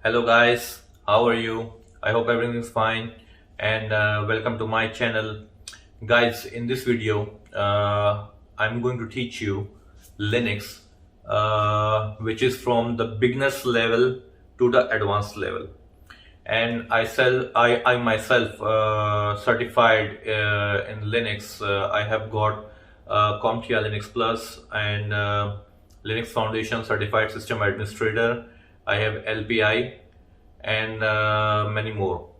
Hello guys, how are you? I hope everything is fine and welcome to my channel. Guys, in this video, I'm going to teach you Linux, which is from the beginners level to the advanced level. And I myself certified in Linux. I have got CompTIA Linux Plus and Linux Foundation Certified System Administrator. I have LPI and many more.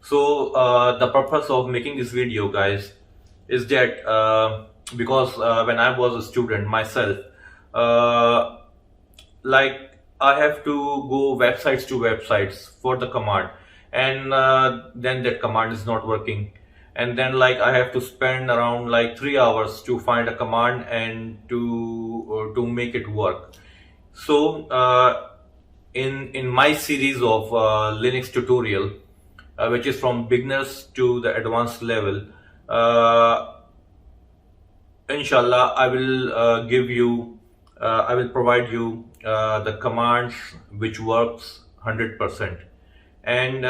So the purpose of making this video, guys, is that because when I was a student myself, uh, like I have to go websites to websites for the command, and then that command is not working, and then like I have to spend around like 3 hours to find a command and to make it work. So in my series of Linux tutorial, which is from beginners to the advanced level, uh, inshallah I will provide you the commands which works 100%, and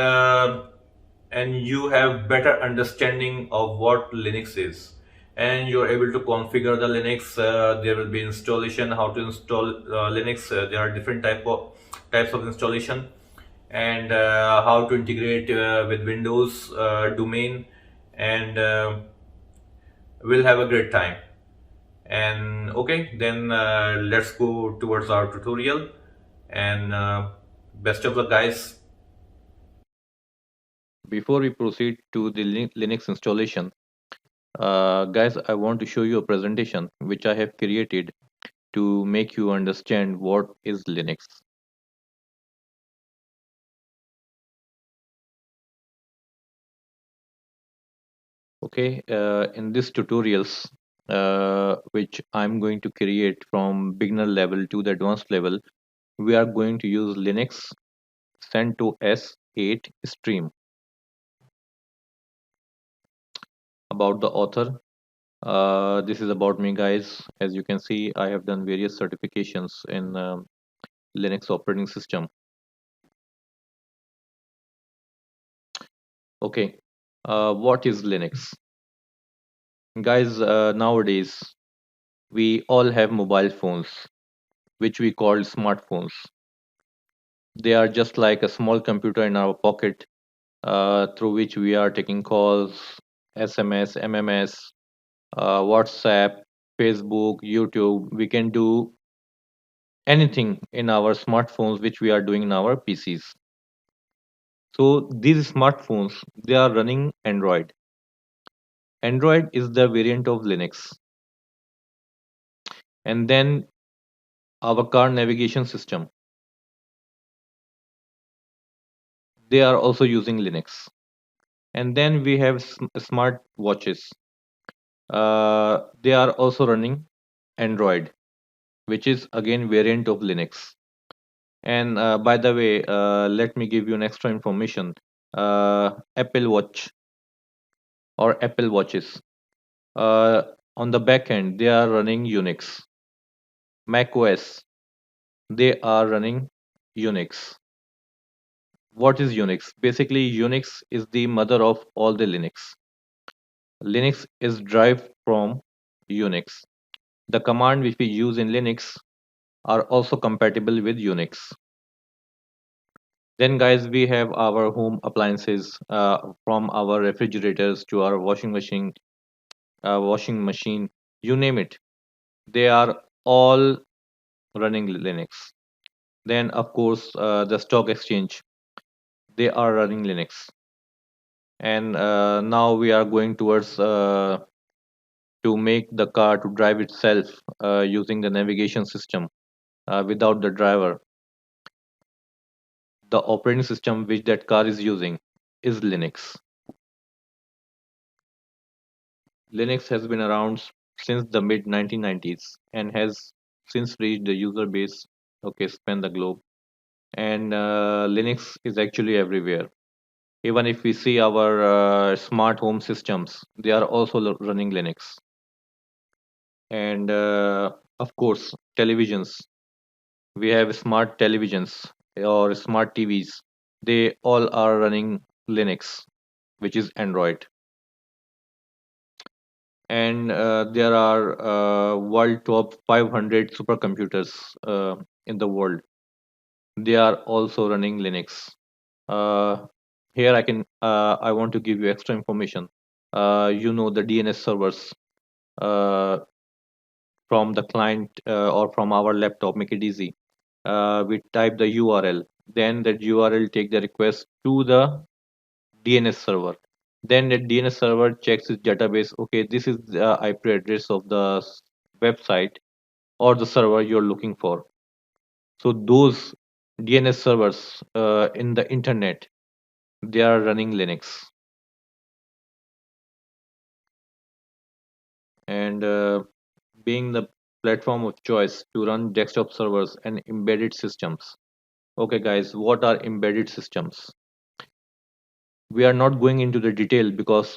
you have better understanding of what Linux is, and you're able to configure the Linux. There will be installation, how to install Linux. There are different types of installation, and how to integrate with Windows domain, and we'll have a great time. And okay, then let's go towards our tutorial, and best of luck, guys. Before we proceed to the Linux installation, guys, I want to show you a presentation which I have created to make you understand what is Linux. Okay, in this tutorials, which I'm going to create from beginner level to the advanced level, we are going to use Linux CentOS 8 stream. About the author, this is about me, guys. As you can see, I have done various certifications in Linux operating system. Okay, what is Linux? Guys, nowadays we all have mobile phones, which we call smartphones. They are just like a small computer in our pocket, through which we are taking calls, SMS, MMS, WhatsApp, Facebook, YouTube. We can do anything in our smartphones, which we are doing in our PCs. So these smartphones, they are running Android. Android is the variant of Linux. And then our car navigation system, they are also using Linux. And then we have smart watches. They are also running Android, which is again variant of Linux. And by the way, let me give you an extra information. Apple Watch or Apple Watches, uh, on the back end, they are running Unix. Mac OS, they are running Unix. What is Unix? Basically, Unix is the mother of all the Linux. Linux is derived from Unix. The command which we use in Linux are also compatible with Unix. Then, guys, we have our home appliances, from our refrigerators to our washing machine, you name it. They are all running Linux. Then, of course, the stock exchange, they are running Linux. And now we are going towards to make the car to drive itself, using the navigation system, without the driver. The operating system which that car is using is Linux. Linux has been around since the mid 1990s and has since reached the user base, okay, span the globe. And Linux is actually everywhere. Even if we see our smart home systems, they are also running Linux. And of course, televisions. We have smart televisions or smart TVs, they all are running Linux, which is Android. And there are world top 500 supercomputers in the world. They are also running Linux. Uh, Here I want to give you extra information. The DNS servers uh, from the client or from our laptop, make it easy. We type the URL, then that URL take the request to the DNS server. Then the DNS server checks its database. Okay, this is the IP address of the website or the server you're looking for. So those DNS servers in the internet, they are running Linux. And being the platform of choice to run desktop servers and embedded systems. Okay, guys, what are embedded systems? We are not going into the detail because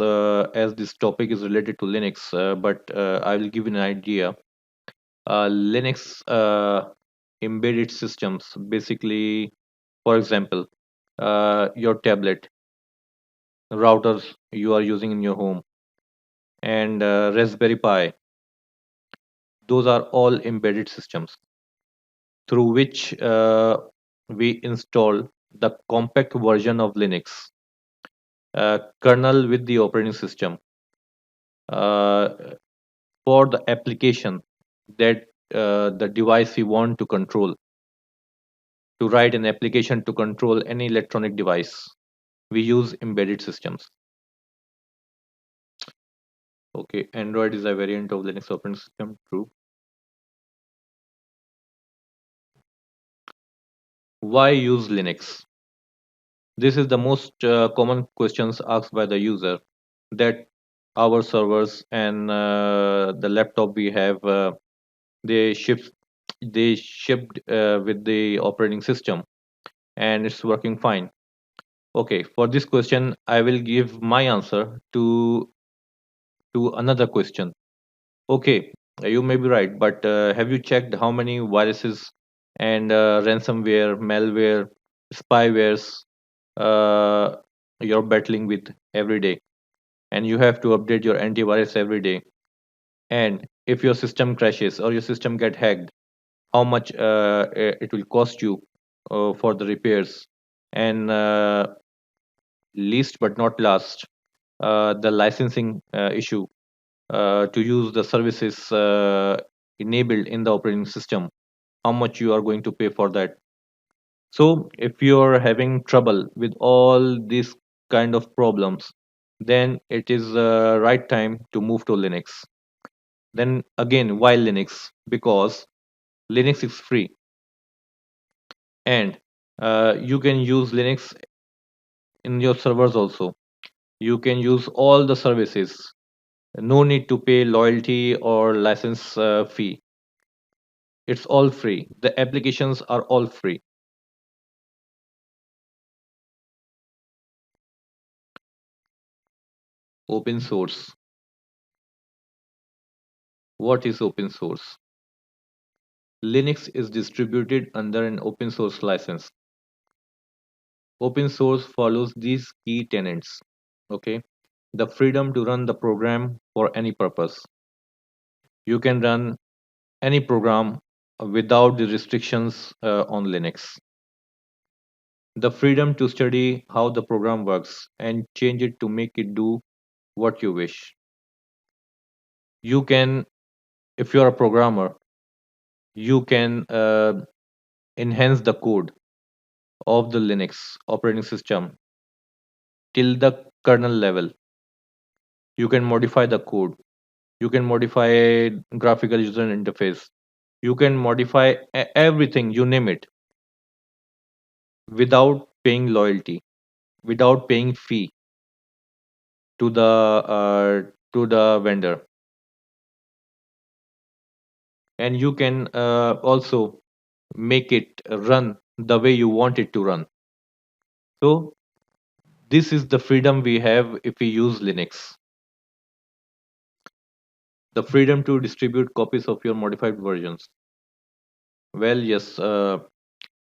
as this topic is related to Linux, but I will give you an idea. Linux embedded systems, basically, for example, your tablet, routers you are using in your home, and Raspberry Pi, those are all embedded systems through which we install the compact version of Linux kernel with the operating system uh, for the application that the device we want to control. To write an application to control any electronic device, we use embedded systems. Okay, Android is a variant of Linux operating system. True. Why use Linux? This is the most common questions asked by the user, that our servers and the laptop we have, they shipped with the operating system and it's working fine. Okay, for this question I will give my answer to another question. Okay, you may be right, but have you checked how many viruses and ransomware, malware, spywares uh, you're battling with every day? And you have to update your antivirus every day. And if your system crashes or your system get hacked, how much it will cost you for the repairs? And least but not last, the licensing issue to use the services enabled in the operating system, how much you are going to pay for that. So if you're having trouble with all these kind of problems, then it is the right time to move to Linux. Then again, why Linux? Because Linux is free, and you can use Linux in your servers also. You can use all the services. No need to pay loyalty or license fee. It's all free. The applications are all free. Open source. What is open source? Linux is distributed under an open source license. Open source follows these key tenets. Okay. The freedom to run the program for any purpose. You can run any program without the restrictions on Linux. The freedom to study how the program works and change it to make it do what you wish. You can, if you're a programmer, you can enhance the code of the Linux operating system till the kernel level. You can modify the code. You can modify graphical user interface. You can modify everything, you name it, without paying loyalty, without paying fee to the vendor. And you can also make it run the way you want it to run. So this is the freedom we have if we use Linux. The freedom to distribute copies of your modified versions. Well, yes,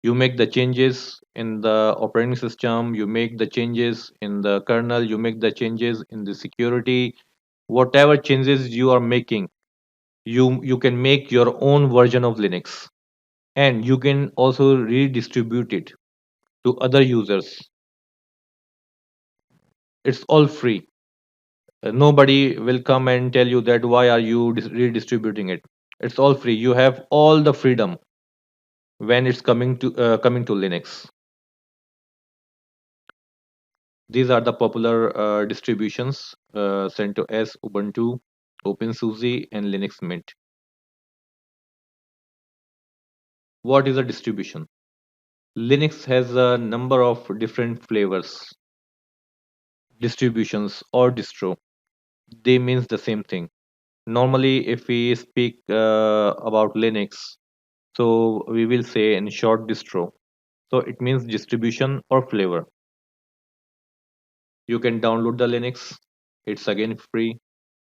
You make the changes in the operating system, you make the changes in the kernel, you make the changes in the security. Whatever changes you are making, you can make your own version of Linux, and you can also redistribute it to other users. It's all free. Nobody will come and tell you that why are you redistributing it. It's all free. You have all the freedom when it's coming to Linux. These are the popular distributions: CentOS, Ubuntu, OpenSUSE, and Linux Mint. What is a distribution? Linux has a number of different flavors, distributions, or distro. They means the same thing. Normally, if we speak about Linux, so we will say in short distro. So it means distribution or flavor. You can download the Linux. It's again free.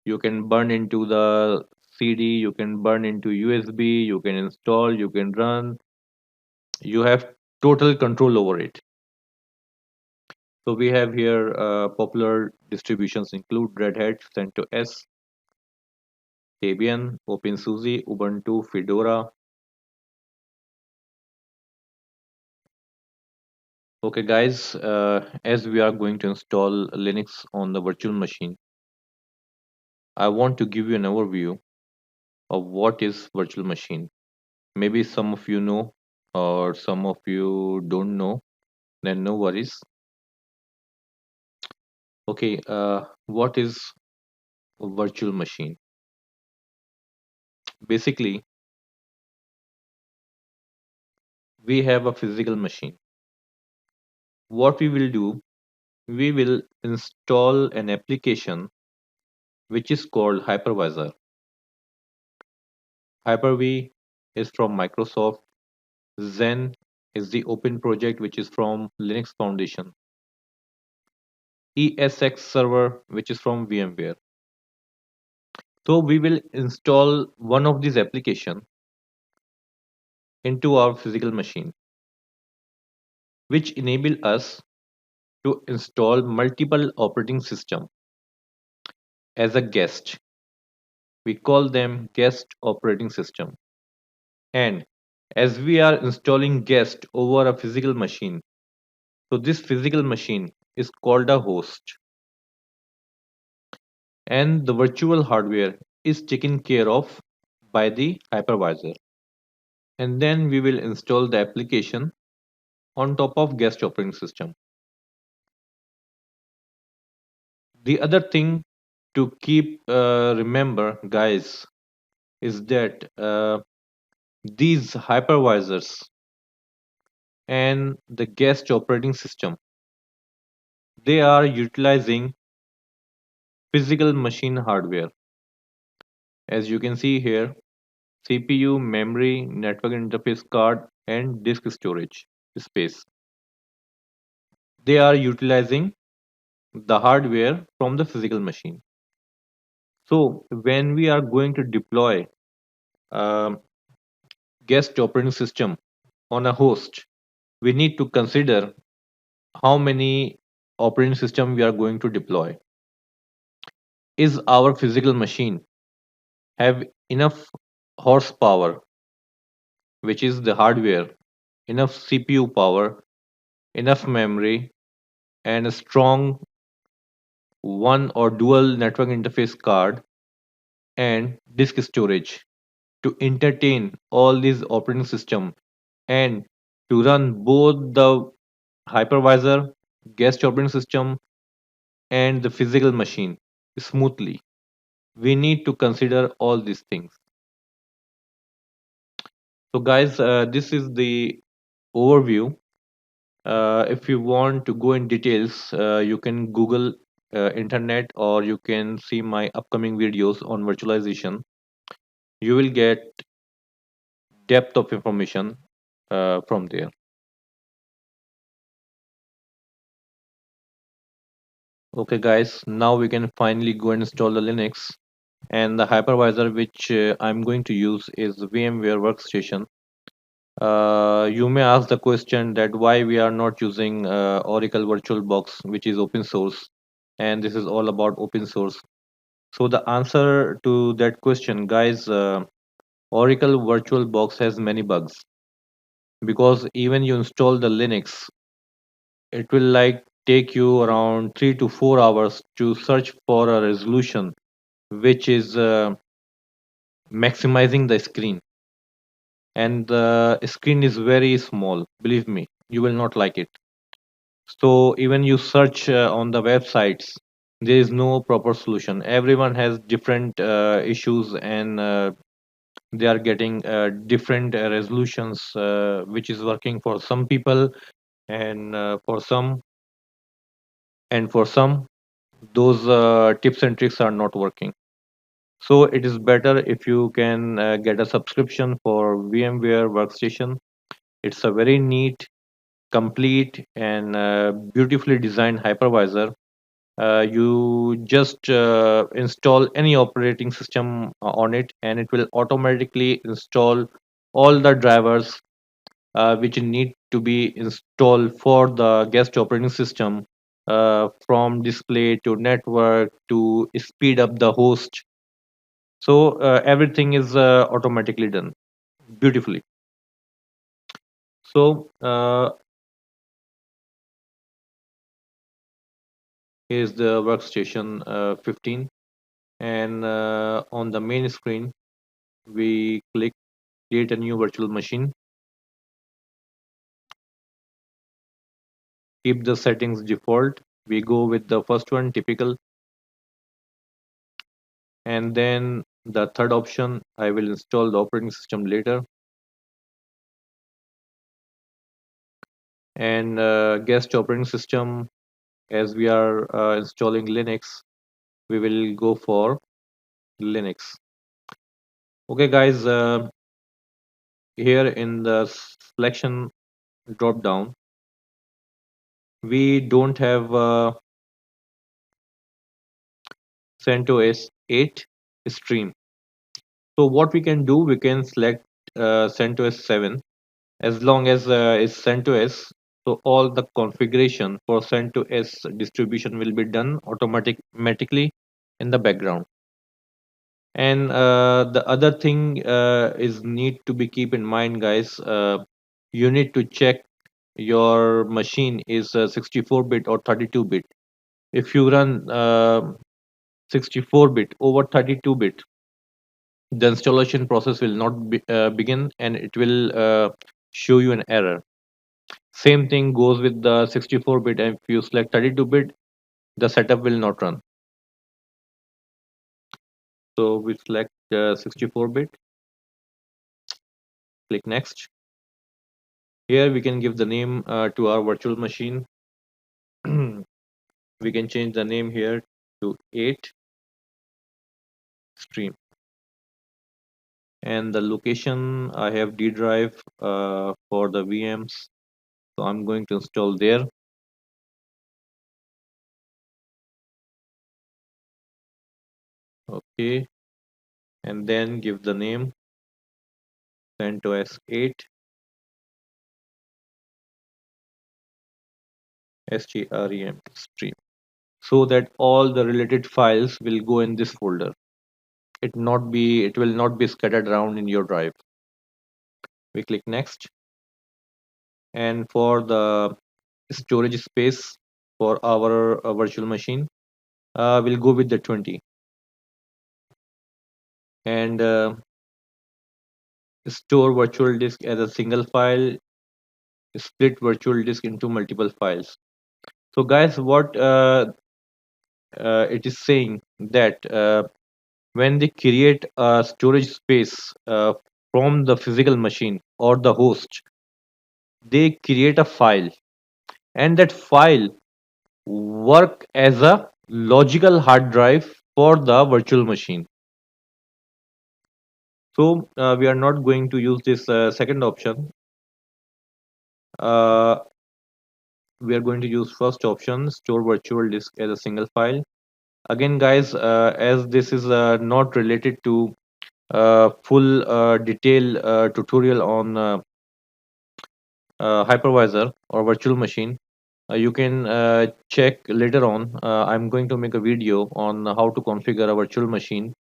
You can burn into the CD, you can burn into USB, you can install, you can run. You have total control over it. So we have here popular distributions include Red Hat, CentOS, Debian, OpenSUSE, Ubuntu, Fedora. Okay, guys, as we are going to install Linux on the virtual machine, I want to give you an overview of what is virtual machine. Maybe some of you know, or some of you don't know, then no worries. Okay, what is a virtual machine? Basically, we have a physical machine. What we will do, we will install an application which is called Hypervisor. Hyper-V is from Microsoft. Zen is the open project which is from Linux Foundation. ESX server which is from VMware. So we will install one of these application into our physical machine, which enable us to install multiple operating system as a guest. We call them guest operating system. And as we are installing guest over a physical machine, so this physical machine is called a host, and the virtual hardware is taken care of by the hypervisor. And then we will install the application on top of guest operating system. The other thing to keep remember, guys, is that these hypervisors and the guest operating system, they are utilizing physical machine hardware. As you can see here, CPU, memory, network interface card, and disk storage space. They are utilizing the hardware from the physical machine. So when we are going to deploy a guest operating system on a host, we need to consider how many operating system we are going to deploy. Is our physical machine have enough horsepower, which is the hardware, enough CPU power, enough memory, and a strong one or dual network interface card and disk storage to entertain all these operating system and to run both the hypervisor, guest operating system, and the physical machine smoothly. We need to consider all these things. So guys, this is the overview. If you want to go in details, you can Google internet, or you can see my upcoming videos on virtualization. You will get depth of information from there. Okay guys, now we can finally go and install the Linux, and the hypervisor which I'm going to use is VMware Workstation. You may ask the question that why we are not using Oracle VirtualBox, which is open source, and this is all about open source. So the answer to that question, guys, Oracle VirtualBox has many bugs because even you install the Linux, it will like take you around 3 to 4 hours to search for a resolution which is maximizing the screen, and the screen is very small. Believe me, you will not like it. So even you search on the websites, there is no proper solution. Everyone has different issues, and they are getting different resolutions, which is working for some people, and for some, those tips and tricks are not working. So it is better if you can get a subscription for VMware Workstation. It's a very neat, complete, and beautifully designed hypervisor. You just install any operating system on it, and it will automatically install all the drivers which need to be installed for the guest operating system, from display to network to speed up the host. So everything is automatically done beautifully. So here's the workstation 15, and on the main screen we click create a new virtual machine, keep the settings default. We go with the first one, typical, and then the third option, I will install the operating system later, and guest operating system, as we are installing Linux, we will go for Linux. Okay, guys, here in the selection drop down, we don't have CentOS 8 stream. So what we can do, we can select CentOS 7, as long as it's CentOS. So all the configuration for CentOS distribution will be done automatically in the background. And the other thing is need to be keep in mind, guys. You need to check your machine is 64-bit or 32-bit. If you run 64-bit over 32-bit, the installation process will not begin, and it will show you an error. Same thing goes with the 64-bit. If you select 32-bit, the setup will not run. So we select 64-bit, click next. Here we can give the name to our virtual machine. We can change the name here to 8 stream, and the location, I have D drive for the VMs, so I'm going to install there. Okay, and then give the name CentOS 8 strem stream, so that all the related files will go in this folder. It will not be scattered around in your drive. We click next, and for the storage space for our virtual machine, we'll go with the 20, and store virtual disk as a single file, split virtual disk into multiple files. So guys, what it is saying that when they create a storage space from the physical machine or the host, they create a file, and that file work as a logical hard drive for the virtual machine. So we are not going to use this second option. Uh, we are going to use first option, store virtual disk as a single file. Again, guys, as this is not related to full detail tutorial on hypervisor or virtual machine, you can check later on. I'm going to make a video on how to configure a virtual machine.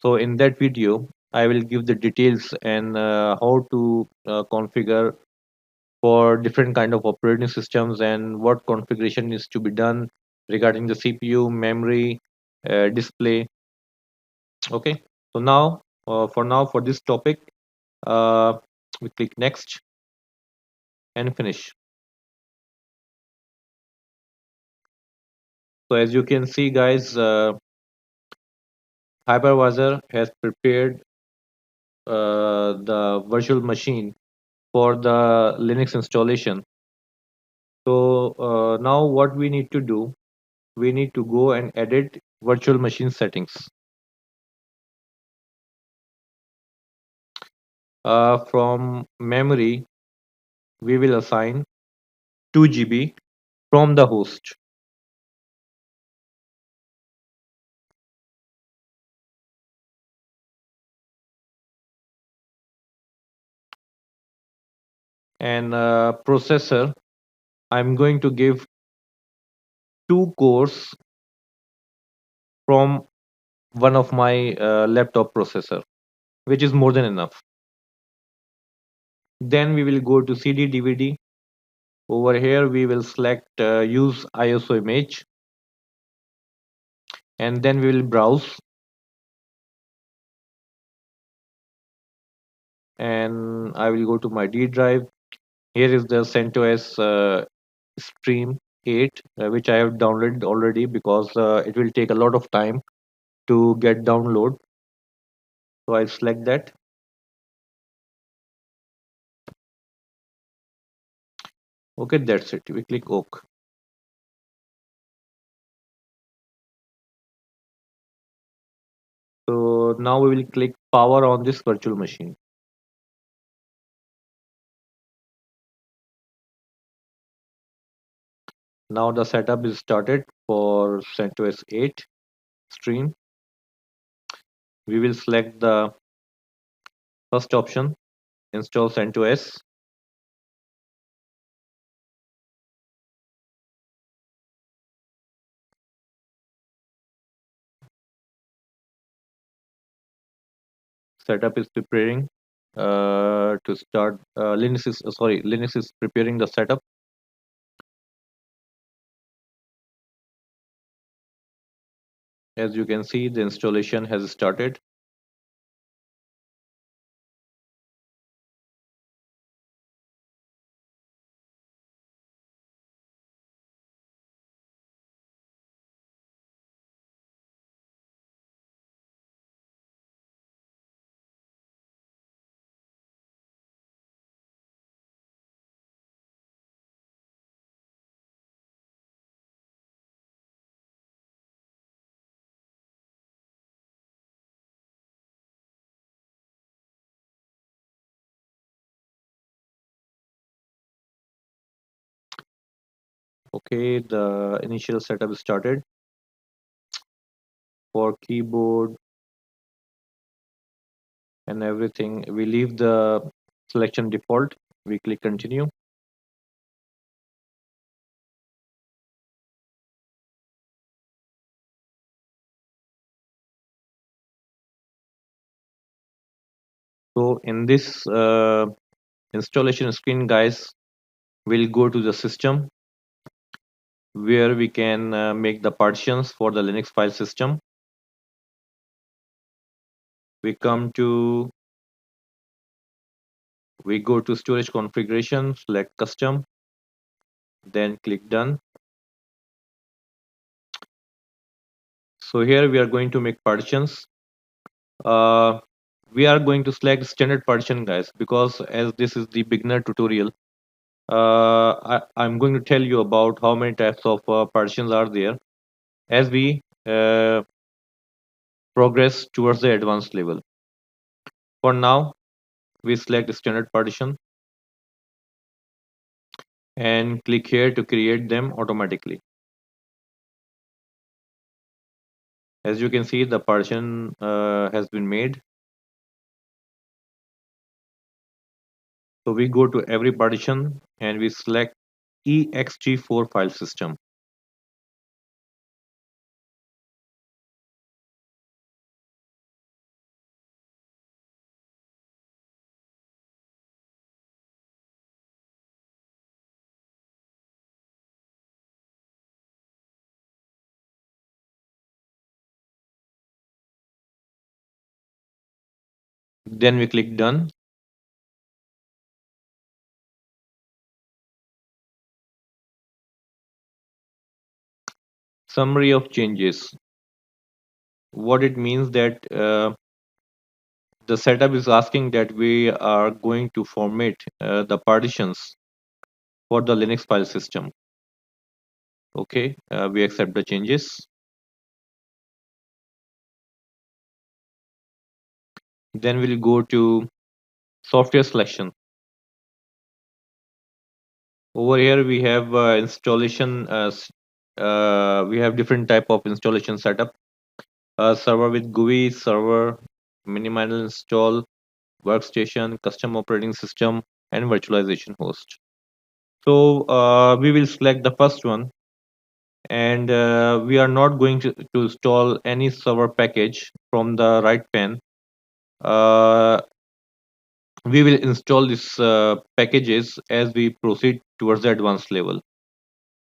So in that video, I will give the details and how to configure for different kind of operating systems and what configuration is to be done regarding the CPU, memory, display. Okay. So now for this topic, uh, we click next and finish. So as you can see, guys, Hypervisor has prepared the virtual machine for the Linux installation. So now what we need to do, we need to go and edit virtual machine settings. From memory, we will assign 2 GB from the host. And processor, I'm going to give 2 cores from one of my laptop processor, which is more than enough. Then we will go to CD DVD. Over here, we will select use ISO image, and then we will browse. And I will go to my D drive. Here is the CentOS Stream 8, which I have downloaded already because it will take a lot of time to get download. So I select that. Okay, that's it. We click OK. So now we will click power on this virtual machine. Now the setup is started for CentOS 8 stream. We will select the first option, install CentOS. Setup is preparing to start. Linux is preparing the setup. As you can see, the installation has started. Okay, the initial setup is started. For keyboard and everything, we leave the selection default. We click continue. So in this installation screen, guys, we'll go to the system where we can make the partitions for the Linux file system. We come to, we go to storage configuration, select custom, then click done. So here we are going to make partitions. We are going to select standard partition, guys, because as this is the beginner tutorial, I'm going to tell you about how many types of partitions are there as we progress towards the advanced level. For now, we select standard partition and click here to create them automatically. As you can see, the partition has been made. So we go to every partition and we select ext4 file system. Then we click done. Summary of changes. What it means that the setup is asking that we are going to format the partitions for the Linux file system. Okay, we accept the changes. Then we'll go to software selection. Over here we have installation. We have different type of installation setup. Server with GUI, server, minimal install, workstation, custom operating system, and virtualization host. So we will select the first one, and we are not going to install any server package from the right pane. Uh, we will install these packages as we proceed towards the advanced level.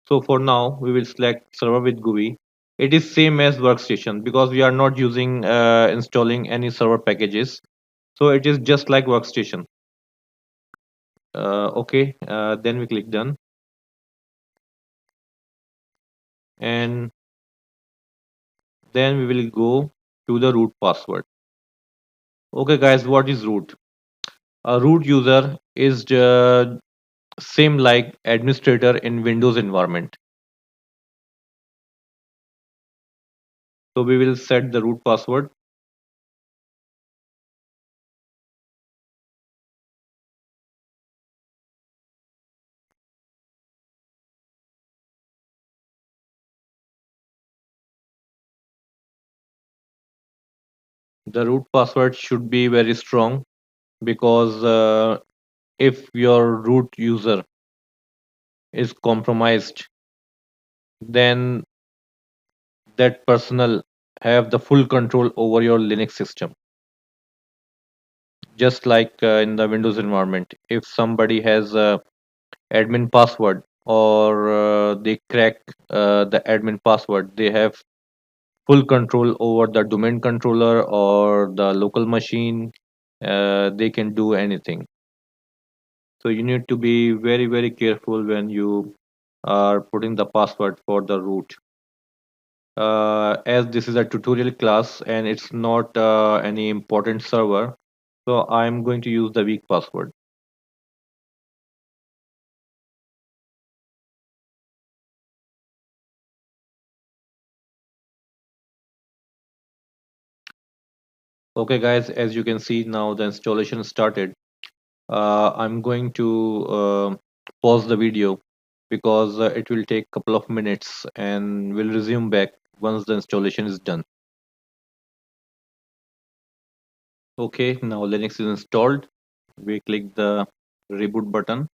So for now, we will select server with GUI. It is same as workstation because we are not using installing any server packages. So it is just like workstation. Okay, then we click done. And then we will go to the root password. Okay guys, what is root? A root user is the same like administrator in Windows environment. So we will set the root password. The root password should be very strong because if your root user is compromised, then that personal have the full control over your Linux system. Just like in the Windows environment, if somebody has a admin password or they crack the admin password, they have full control over the domain controller or the local machine. They can do anything. So you need to be very, very careful when you are putting the password for the root. As this is a tutorial class and it's not any important server, so I'm going to use the weak password. Okay guys, as you can see now the installation started. I'm going to pause the video because it will take a couple of minutes and we'll resume back once the installation is done. Okay, now Linux is installed. We click the reboot button.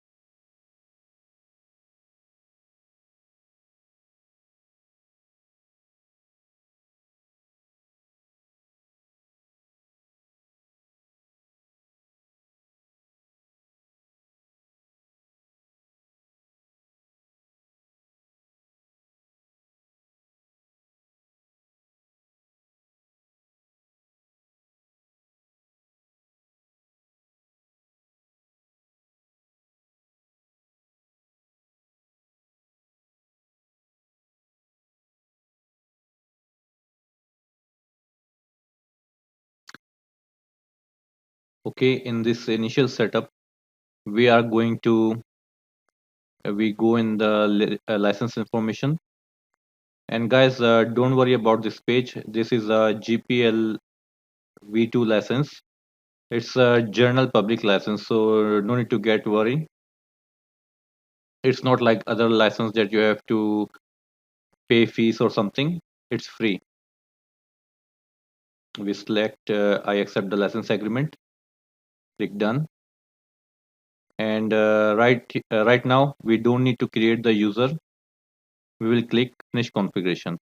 Okay, in this initial setup, we are going to we go in the license information. And guys, don't worry about this page. This is a GPL v2 license. It's a general public license, so no need to get worried. It's not like other license that you have to pay fees or something. It's free. We select I accept the license agreement. Click done. And right now we don't need to create the user. We will click finish configuration.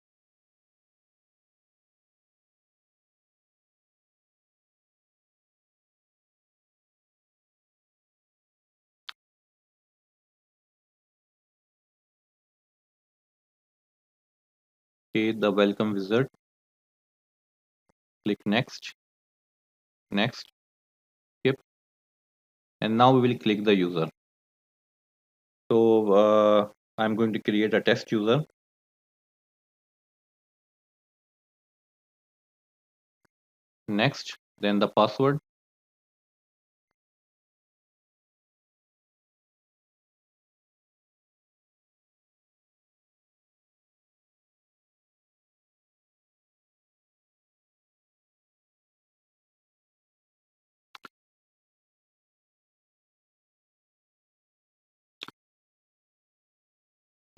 Okay, the welcome wizard. Click next, next, skip, and now we will click the user. So I'm going to create a test user. Next, then the password.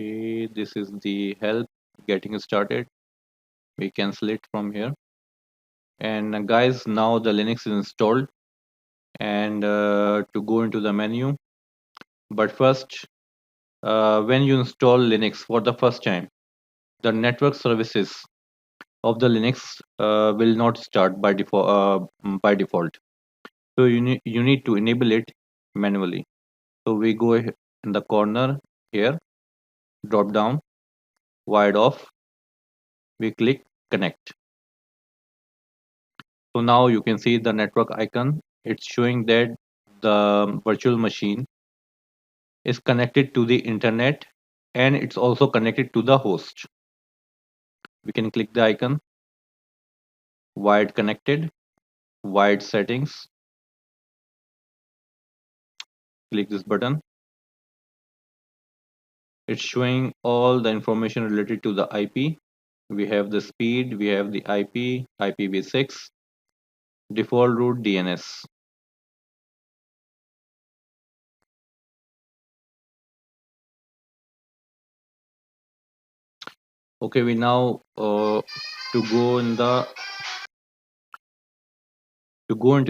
Okay, this is the help getting started. We cancel it from here. And guys, now the Linux is installed. And to go into the menu, but first, when you install Linux for the first time, the network services of the Linux will not start by default. By default, so you need to enable it manually. So we go in the corner here, drop down, wired off. We click connect. So now you can see the network icon. It's showing that the virtual machine is connected to the internet and it's also connected to the host. We can click the icon, wired connected, wired settings, click this button. It's showing all the information related to the IP. We have the speed, we have the IP, IPv6, default route DNS. Okay, we now to go into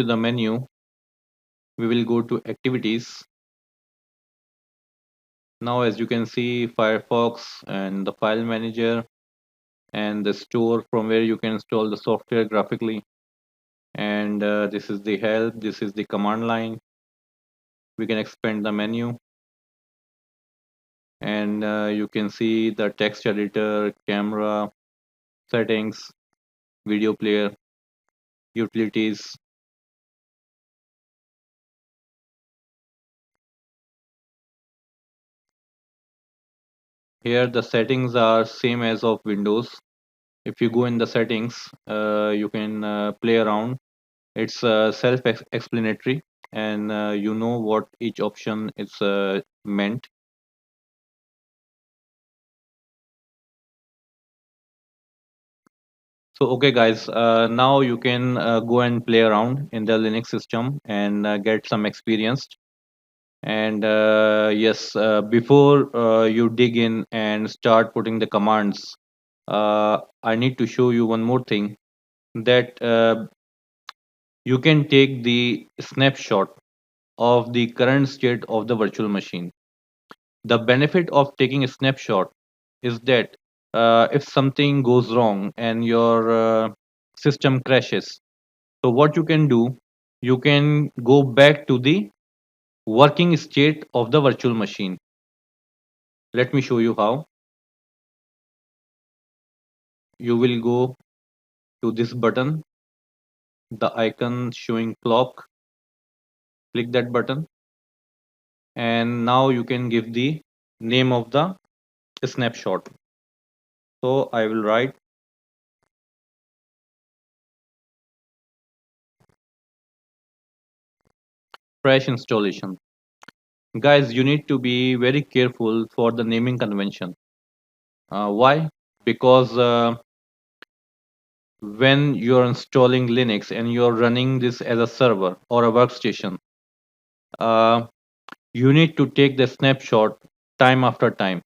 the menu, we will go to activities. Now, as you can see, Firefox and the file manager and the store from where you can install the software graphically. And this is the help. This is the command line. We can expand the menu. And you can see the text editor, camera, settings, video player, utilities. Here the settings are same as of Windows. If you go in the settings, you can play around. It's self-explanatory, and you know what each option is meant. So okay guys, now you can go and play around in the Linux system and get some experience. And yes, before you dig in and start putting the commands, I need to show you one more thing, that you can take the snapshot of the current state of the virtual machine. The benefit of taking a snapshot is that if something goes wrong and your system crashes, so what you can do, you can go back to the working state of the virtual machine. Let me show you how. You will go to this button, the icon showing clock. Click that button, and now you can give the name of the snapshot. So I will write fresh installation. Guys, you need to be very careful for the naming convention. Why? Because when you're installing Linux and you're running this as a server or a workstation, uh, you need to take the snapshot time after time.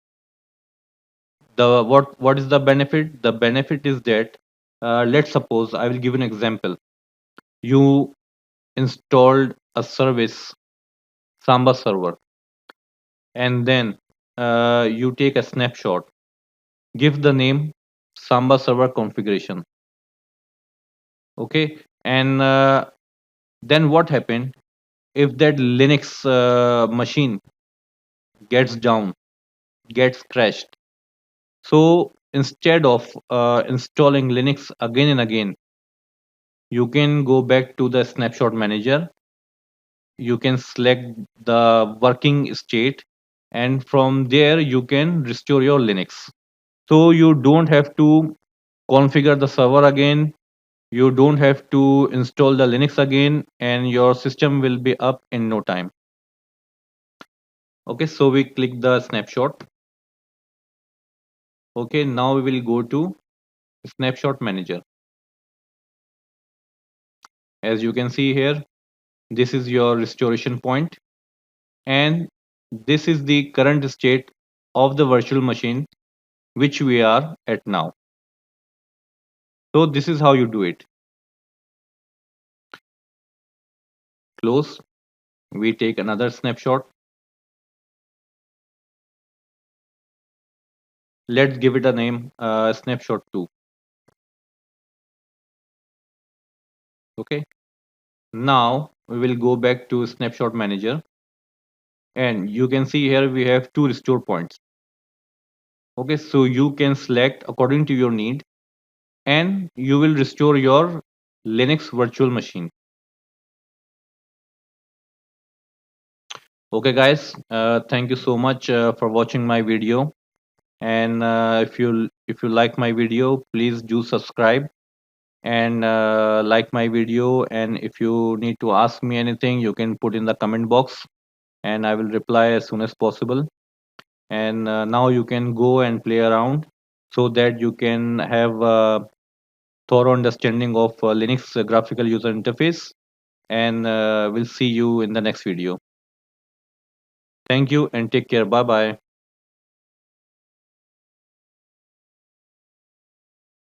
The what is the benefit? The benefit is that let's suppose I will give an example. You installed a service Samba server, and then you take a snapshot. Give the name Samba server configuration. Okay, and then what happened if that Linux machine gets down, gets crashed? So instead of installing Linux again and again, you can go back to the snapshot manager. You can select the working state, and from there you can restore your Linux. So you don't have to configure the server again. You don't have to install the Linux again, and your system will be up in no time. Okay, so we click the snapshot. Okay, now we will go to snapshot manager. As you can see here, this is your restoration point, and this is the current state of the virtual machine which we are at now. So this is how you do it. Close. We take another snapshot. Let's give it a name, snapshot 2. Okay. Now we will go back to snapshot manager, and you can see here we have two restore points. Okay, so you can select according to your need, and you will restore your Linux virtual machine. Okay guys, thank you so much for watching my video, and if you like my video, please do subscribe and like my video. And if you need to ask me anything, you can put in the comment box, and I will reply as soon as possible. And now you can go and play around so that you can have a thorough understanding of Linux graphical user interface. And we'll see you in the next video. Thank you and take care. Bye bye.